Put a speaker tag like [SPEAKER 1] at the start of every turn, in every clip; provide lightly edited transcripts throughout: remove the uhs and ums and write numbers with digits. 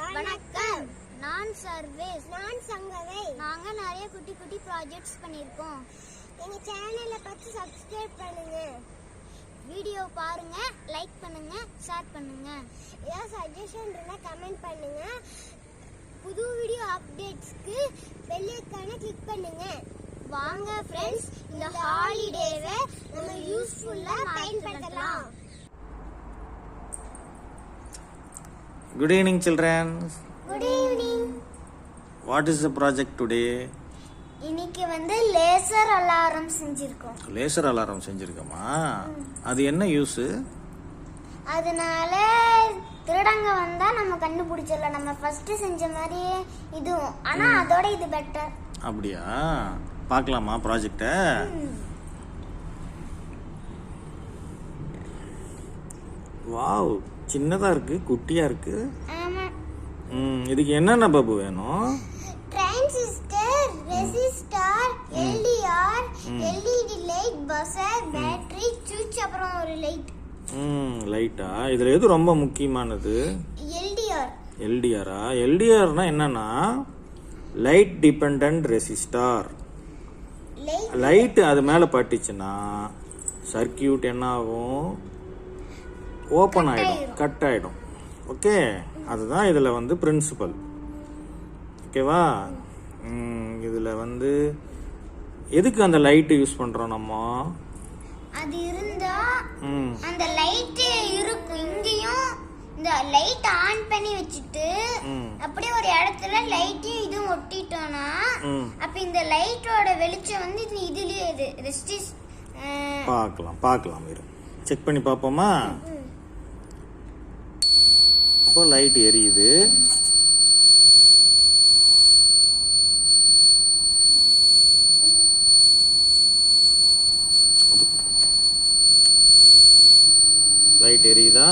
[SPEAKER 1] வணக்கம். நான் சர்வேஸ். நான் சங்கவை. நாங்க நிறைய குட்டி குட்டி ப்ராஜெக்ட்ஸ் பண்ணிருக்கோம். எங்க சேனலை பார்த்து சப்ஸ்கிரைப் பண்ணுங்க. வீடியோ பாருங்க, லைக் பண்ணுங்க, ஷேர் பண்ணுங்க. ஏதாவது சஜஷன் இருந்தா கமெண்ட் பண்ணுங்க. புது வீடியோ அப்டேட்ஸ்க்கு பெல் ஐகானை கிளிக் பண்ணுங்க. வாங்க ஃப்ரெண்ட்ஸ், இந்த ஹாலிடேவை நம்ம யூஸ்ஃபுல்லா பயன்படுத்தலாம்.
[SPEAKER 2] Good evening, children.
[SPEAKER 1] Good evening.
[SPEAKER 2] What is the project today?
[SPEAKER 1] இன்னைக்கு லேசர் அலாரம் செஞ்சிருக்கோம்.
[SPEAKER 2] லேசர் அலாரம் செஞ்சிருக்கோமா? அது என்ன யூஸ்?
[SPEAKER 1] அதனால திருடங்க வந்தா நம்ம கண்டுபிடிச்சிடலாம். நம்ம ஃபர்ஸ்ட் செஞ்ச மாதிரியே இதுவும், ஆனா அதோட இது பெட்டர்.
[SPEAKER 2] அப்படியா? பார்க்கலாமா ப்ராஜெக்ட? வாவ், சின்னதா இருக்கு, குட்டியா இருக்கு.
[SPEAKER 1] ஆமா.
[SPEAKER 2] இதுக்கு என்னென்ன பல்பு வேணும்?
[SPEAKER 1] Transistor, resistor, LTR, LED light, buzzer, battery, சுவிட்ச், அப்புறம் ஒரு லைட்.
[SPEAKER 2] லைட்டா? இதுல எது ரொம்ப முக்கியமானது?
[SPEAKER 1] எல்டிஆர்.
[SPEAKER 2] எல்டிஆரா? எல்டிஆர்னா என்னன்னா லைட் டிபெண்டன்ட் ரெசிஸ்டார். லைட் அது மேல பட்டுச்சுன்னா சர்க்கியூட் என்ன ஆகும்? ஓப்பன் ஆயிடும், கட் ஆயிடும். ஓகே, அதுதான் இதுல பிரின்சிபல். ஓகேவா? இதுல எதுக்கு அந்த லைட் யூஸ் பண்றோம் நம்ம?
[SPEAKER 1] அது இருந்தா அந்த லைட் இருக்கும். இங்கேயும் இந்த லைட் ஆன் பண்ணி வச்சிட்டு அப்படியே ஒரு இடத்துல லைட்டையும் இதுவும் ஒட்டிட்டோம்னா அப்ப இந்த லைட்டோட வெளிச்சம் இதுலயே ரெசிஸ்ட்.
[SPEAKER 2] பார்க்கலாம் இரு, செக் பண்ணி பாப்போமா? இப்போ லைட் எரியுது. லைட் எரியுதா?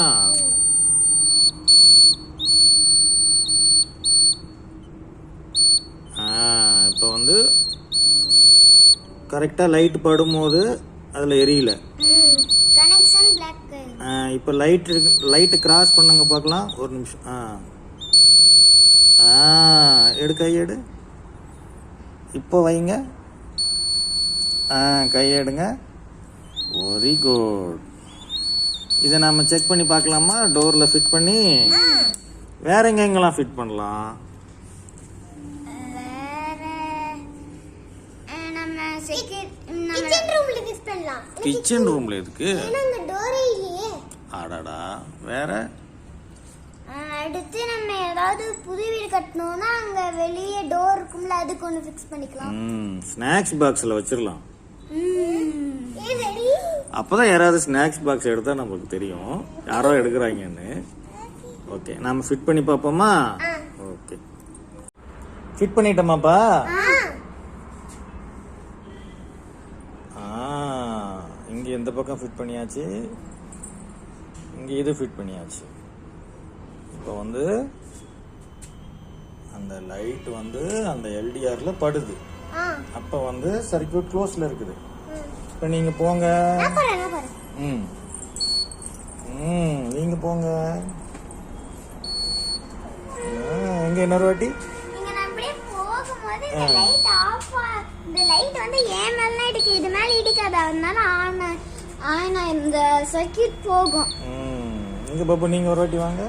[SPEAKER 2] இப்போ கரெக்டா லைட் படும்போது அதுல எரியல.
[SPEAKER 1] Connection block.
[SPEAKER 2] இப்போ லைட் கிராஸ் பண்ணுங்க பார்க்கலாம். ஒரு நிமிஷம். கையெடு. இப்போ வைங்க. கையெடுங்க. Very good. இதை நாம செக் பண்ணி பார்க்கலாமா? டோர்ல ஃபிட் பண்ணி வேற எங்கெங்கெல்லாம் ஃபிட் பண்ணலாம்? கிச்சன் ரூம்ல எதுக்கு? அடடா, வேற?
[SPEAKER 1] அடுத்து நம்ம ஏதாவது புது வீடு கட்டணும்னா அங்க வெளியே டோர் இருக்கும்ல, அதுக்கு ஒன்னு ஃபிக்ஸ் பண்ணிக்கலாம்.
[SPEAKER 2] ஸ்நாக்ஸ் பாக்ஸ்ல வச்சிரலாம். அப்பதான் யாராவது ஸ்நாக்ஸ் பாக்ஸ் எடுத்தா நமக்கு தெரியும் யாரோ எடுக்கிறாங்கன்னு. ஓகே, நாம ஃபிட் பண்ணி பாப்போமா? ஓகே, ஃபிட் பண்ணிட்டோமாப்பா? இங்க இந்த பக்கம் ஃபிட் பண்ணியாச்சு, இங்க இது ஃபிட் பண்ணியாச்சு. இப்போ அந்த லைட் அந்த எல்டிஆர்ல படுது. அப்ப சர்க்யூட் க்ளோஸ்ல இருக்குது. இப்ப நீங்க போங்க. நீங்க போங்க. எங்க இன்னொரு வாட்டி
[SPEAKER 1] இது மேல இடிக்காது, அதனால ஆனா இந்த சர்க்யூட் போகும்.
[SPEAKER 2] இங்க பாப்பா, நீங்க ஒரு வாட்டி வாங்க.